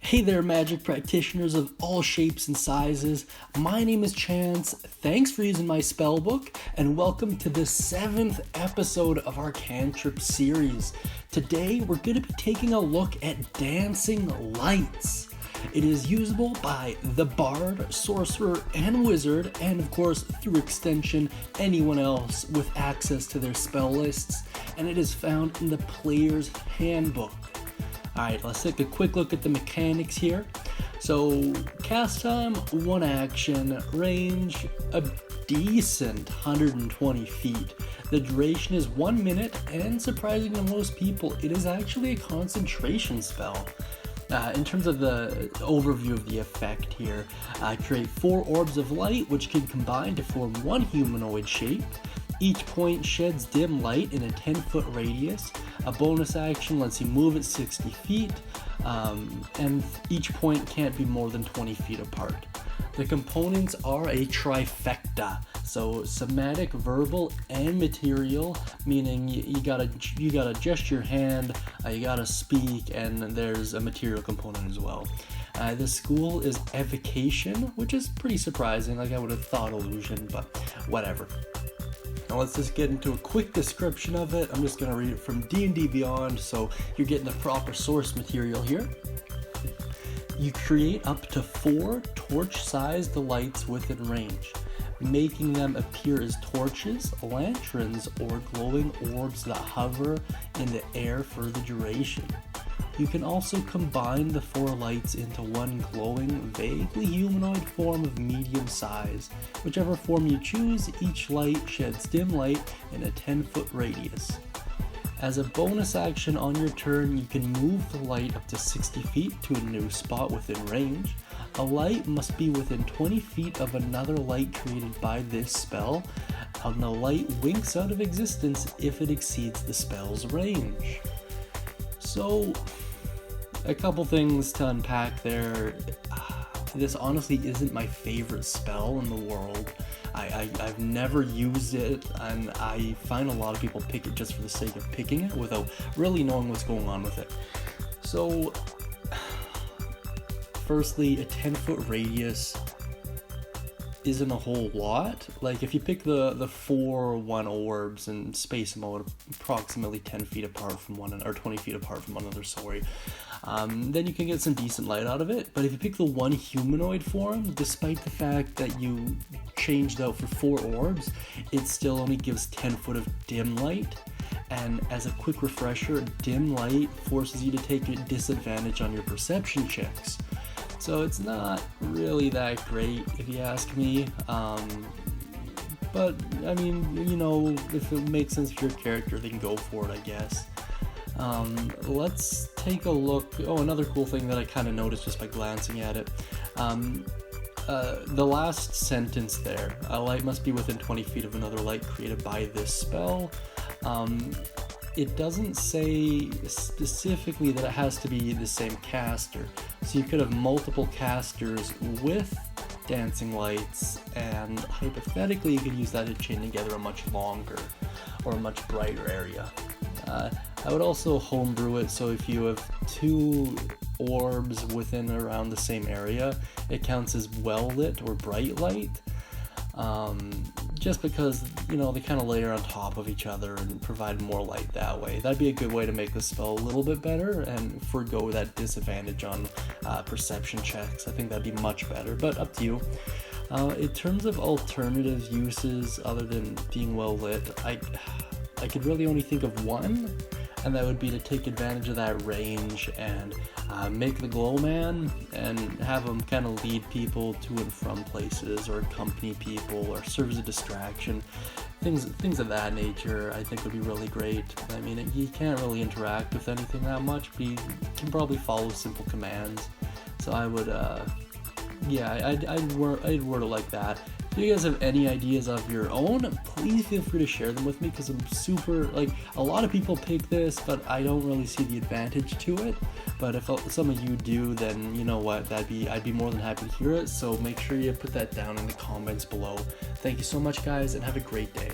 Hey there, magic practitioners of all shapes and sizes. My name is Chance. Thanks for using my spellbook, and welcome to the 7th episode of our Cantrip series. Today, we're going to be taking a look at dancing lights. It is usable by the bard, sorcerer, and wizard, and of course, through extension, anyone else with access to their spell lists, and it is found in the player's handbook. Alright, let's take a quick look at the mechanics here. So, cast time, 1 action, range, a decent 120 feet. The duration is 1 minute, and surprising to most people, it is actually a concentration spell. In terms of the overview of the effect here, create 4 orbs of light, which can combine to form 1 humanoid shape. Each point sheds dim light in a 10-foot radius. A bonus action lets you move at 60 feet, and each point can't be more than 20 feet apart. The components are a trifecta, so somatic, verbal, and material, meaning you gotta gesture your hand, you gotta speak, and there's a material component as well. The school is evocation, which is pretty surprising. Like, I would have thought illusion, but whatever. Now let's just get into a quick description of it. I'm just going to read it from D&D Beyond, so you're getting the proper source material here. You create up to 4 torch-sized lights within range, making them appear as torches, lanterns, or glowing orbs that hover in the air for the duration. You can also combine the 4 lights into one glowing, vaguely humanoid form of medium size. Whichever form you choose, each light sheds dim light in a 10-foot radius. As a bonus action on your turn, you can move the light up to 60 feet to a new spot within range. A light must be within 20 feet of another light created by this spell, and the light winks out of existence if it exceeds the spell's range. So, a couple things to unpack there. This honestly isn't my favorite spell in the world. I've never used it, and I find a lot of people pick it just for the sake of picking it without really knowing what's going on with it. So, firstly, a 10-foot radius isn't a whole lot. Like, if you pick the 4 1 orbs and space them out approximately 10 feet apart from one, or 20 feet apart from one another, then you can get some decent light out of it. But if you pick the 1 humanoid form, despite the fact that you changed out for 4 orbs, it still only gives 10 foot of dim light. And as a quick refresher, dim light forces you to take a disadvantage on your perception checks. So it's not really that great, if you ask me. But, I mean, you know, if it makes sense for your character, they can go for it, I guess. Let's take a look. Oh, another cool thing that I kind of noticed just by glancing at it. The last sentence there, a light must be within 20 feet of another light created by this spell. It doesn't say specifically that it has to be the same caster. So you could have multiple casters with dancing lights, and hypothetically you could use that to chain together a much longer or a much brighter area. I would also homebrew it, so if you have 2 orbs within around the same area, it counts as well lit or bright light. Just because, you know, they kind of layer on top of each other and provide more light that way. That'd be a good way to make the spell a little bit better and forgo that disadvantage on perception checks. I think that'd be much better, but up to you. In terms of alternative uses other than being well lit, I could really only think of one, and that would be to take advantage of that range and make the glow man and have him kind of lead people to and from places, or accompany people, or serve as a distraction. Things of that nature I think would be really great. I mean, he can't really interact with anything that much, but he can probably follow simple commands. So I would, I'd word it like that. If you guys have any ideas of your own, please feel free to share them with me, because I'm super, like, a lot of people pick this, but I don't really see the advantage to it. But if some of you do, then you know what, I'd be more than happy to hear it. So make sure you put that down in the comments below. Thank you so much, guys, and have a great day.